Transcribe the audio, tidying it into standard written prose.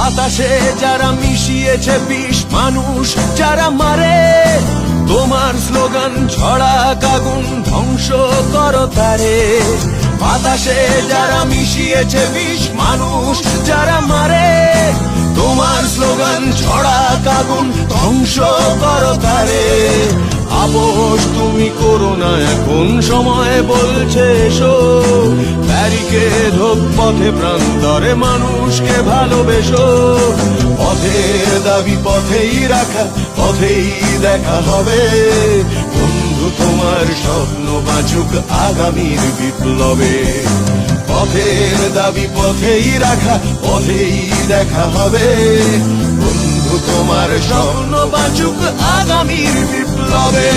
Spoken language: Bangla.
বাতাসে যারা মিশিয়েছে বিষ, মানুষ যারা মারে, তোমার স্লোগান ছড়া আগুন ধ্বংস করো তারে। বাতাসে যারা মিশিয়েছে বিষ, মানুষ যারা মারে, তোমার স্লোগান ছড়া আগুন ধ্বংস করো তারে। আপোষ তুমি করো না, এখন সময় বলছে এসো, ব্যারিকেড হোক পথে প্রান্তরে মানুষকে ভালোবেসো। পথের দাবি পথেই রাখা, পথেই দেখা হবে। বন্ধু তোমার স্বপ্ন বাঁচুক আগামীর বিপ্লবে। পথের দাবি পথেই রাখা, পথেই দেখা হবে। বন্ধু তোমার স্বপ্ন বাঁচুক আগামীর বিপ্লবে।